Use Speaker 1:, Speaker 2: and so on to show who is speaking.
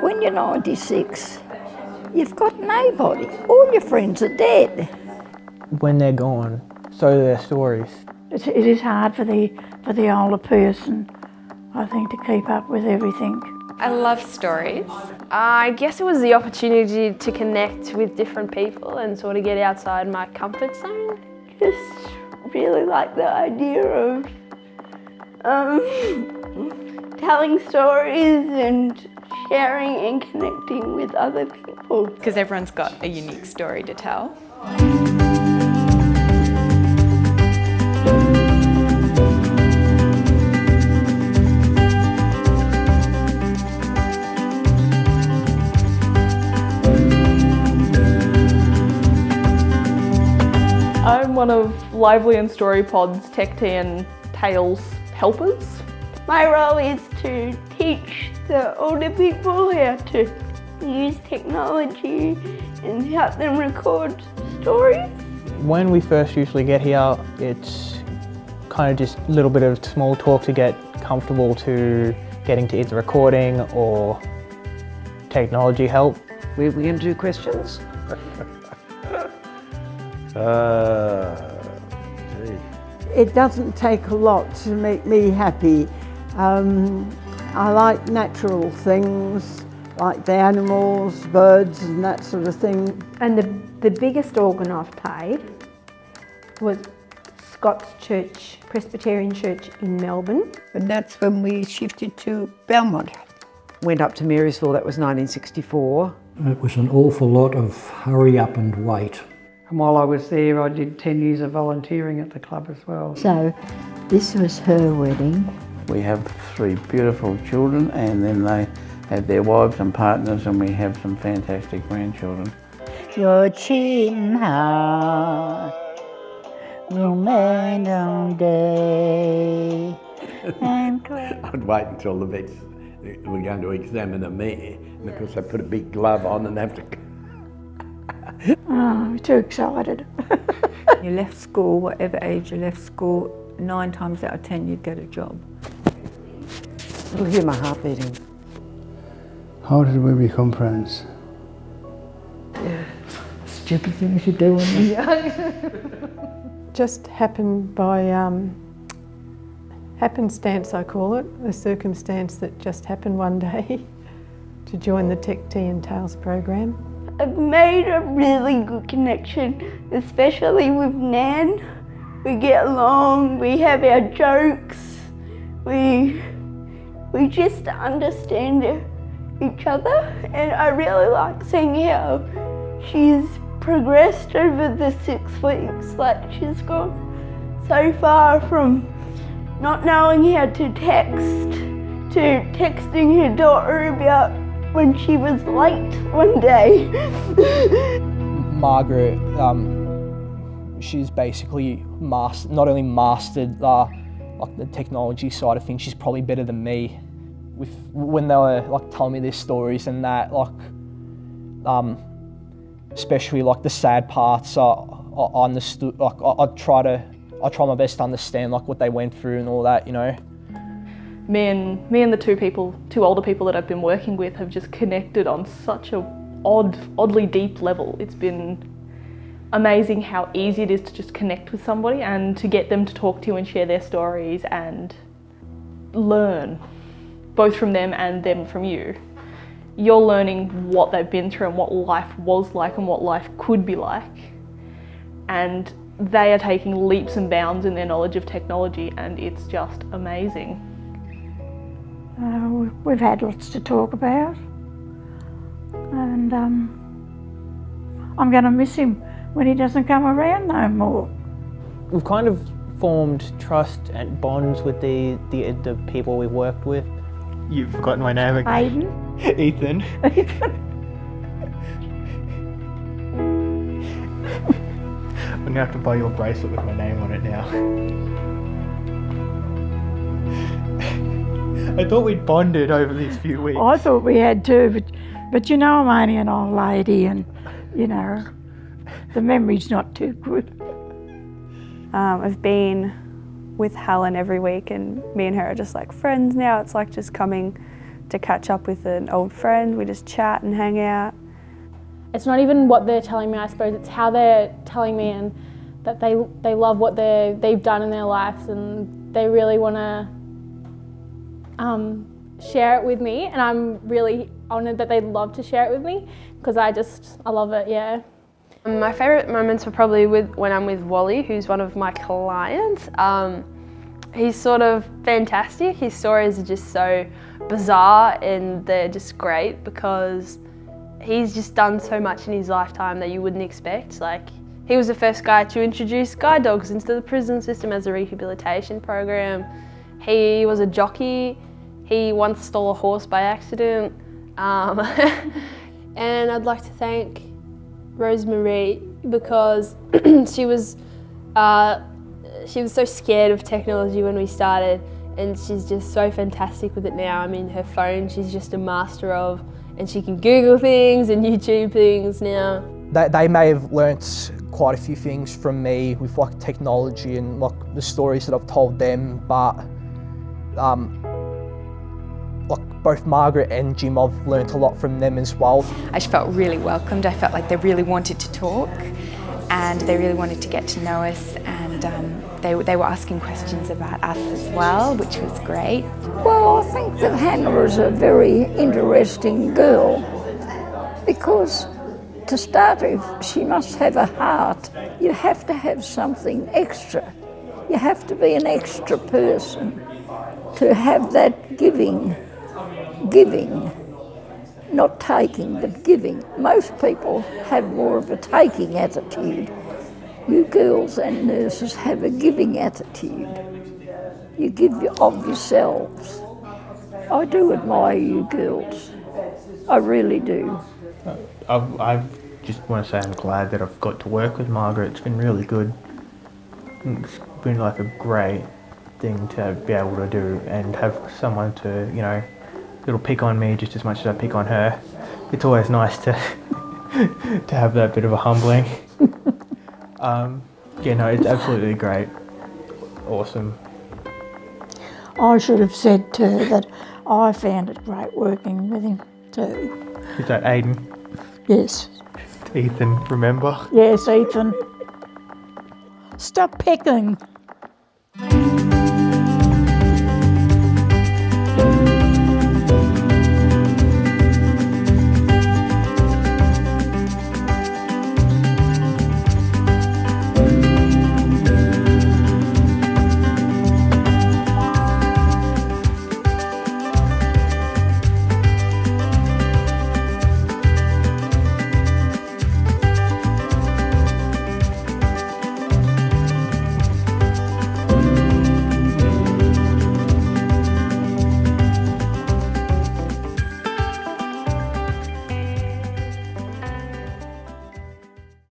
Speaker 1: when you're 96, you've got nobody. All your friends are dead.
Speaker 2: When they're gone, so are their stories.
Speaker 1: It is hard for the older person, I think, to keep up with everything.
Speaker 3: I love stories.
Speaker 4: I guess it was the opportunity to connect with different people and sort of get outside my comfort zone.
Speaker 5: Just really like the idea of telling stories and sharing and connecting with other people.
Speaker 3: Because everyone's got a unique story to tell.
Speaker 6: I'm one of Lively and StoryPod's Tech Tea and Tales helpers.
Speaker 5: My role is to teach the older people how to use technology and help them record stories.
Speaker 2: When we first usually get here, it's kind of just a little bit of small talk to get comfortable to getting to either recording or technology help.
Speaker 7: We're going to do questions.
Speaker 8: It doesn't take a lot to make me happy. I like natural things, like the animals, birds and that sort of thing.
Speaker 9: And the biggest organ I've played was Scott's Church, Presbyterian Church in Melbourne.
Speaker 1: And that's when we shifted to Belmont.
Speaker 7: Went up to Marysville, that was 1964.
Speaker 10: It was an awful lot of hurry up and wait.
Speaker 11: And while I was there, I did 10 years of volunteering at the club as well.
Speaker 1: So this was her wedding.
Speaker 12: We have 3 beautiful children, and then they have their wives and partners, and we have some fantastic grandchildren.
Speaker 1: Your chin heart will mend on day.
Speaker 13: I'd wait until the vets were going to examine a mare, and of course they put a big glove on and have to...
Speaker 1: Oh, I'm too excited.
Speaker 14: You left school, whatever age you left school, 9 times out of 10 you'd get a job.
Speaker 7: You'll hear my heart beating.
Speaker 10: How did we become friends?
Speaker 8: Stupid things you do when you're young.
Speaker 6: Just happened by happenstance, I call it, a circumstance that just happened one day to join the Tech Tea and Tales program.
Speaker 5: I've made a really good connection, especially with Nan. We get along, we have our jokes, we just understand each other, and I really like seeing how she's progressed over the 6 weeks. Like, she's gone so far from not knowing how to text to texting her daughter about when she was late one day.
Speaker 2: Margaret, she's basically not only mastered like the technology side of things, she's probably better than me. When they were like telling me their stories and that, like especially like the sad parts, I understood. Like I try my best to understand like what they went through and all that, you know.
Speaker 6: Me and the two older people that I've been working with have just connected on such a oddly deep level. It's been amazing how easy it is to just connect with somebody and to get them to talk to you and share their stories and learn, both from them and them from you. You're learning what they've been through and what life was like and what life could be like. And they are taking leaps and bounds in their knowledge of technology, and it's just amazing.
Speaker 1: We've had lots to talk about, and I'm going to miss him when he doesn't come around no more.
Speaker 2: We've kind of formed trust and bonds with the people we've worked with. You've forgotten my name again.
Speaker 1: Aiden.
Speaker 2: Ethan. I'm going to have to buy you a bracelet with my name on it now. I thought we'd bonded over these few weeks.
Speaker 1: I thought we had too, but you know, I'm only an old lady, and you know, the memory's not too good.
Speaker 3: I've been with Helen every week, and me and her are just like friends now. It's like just coming
Speaker 15: to catch up with an old friend. We just chat and hang out.
Speaker 4: It's not even what they're telling me, I suppose, it's how they're telling me and that they love what they've done in their lives and they really want to share it with me, and I'm really honoured that they'd love to share it with me because I love it, yeah.
Speaker 16: My favourite moments were probably when I'm with Wally, who's one of my clients. He's sort of fantastic. His stories are just so bizarre and they're just great because he's just done so much in his lifetime that you wouldn't expect. Like, he was the first guy to introduce guide dogs into the prison system as a rehabilitation program. He was a jockey. He once stole a horse by accident.
Speaker 4: And I'd like to thank Rosemary because she was so scared of technology when we started, and she's just so fantastic with it now. I mean, her phone she's just a master of, and she can Google things and YouTube things now.
Speaker 2: They may have learnt quite a few things from me with like technology and like the stories that I've told them, but like both Margaret and Jim, I've learnt a lot from them as well.
Speaker 17: I just felt really welcomed. I felt like they really wanted to talk and they really wanted to get to know us, and they were asking questions about us as well, which was great.
Speaker 18: Well, I think that Hannah is a very interesting girl because to start with, she must have a heart. You have to have something extra. You have to be an extra person to have that giving, not taking, but giving. Most people have more of a taking attitude. You girls and nurses have a giving attitude. You give of yourselves. I do admire you girls. I really do.
Speaker 19: I just want to say I'm glad that I've got to work with Margaret. It's been really good. It's been like a great thing to be able to do and have someone to, you know, that'll pick on me just as much as I pick on her. It's always nice to to have that bit of a humbling. Yeah, no, it's absolutely great. Awesome.
Speaker 1: I should have said to her that I found it great working with him too.
Speaker 19: Is that Aiden?
Speaker 1: Yes.
Speaker 19: Ethan, remember?
Speaker 1: Yes, Ethan. Stop picking.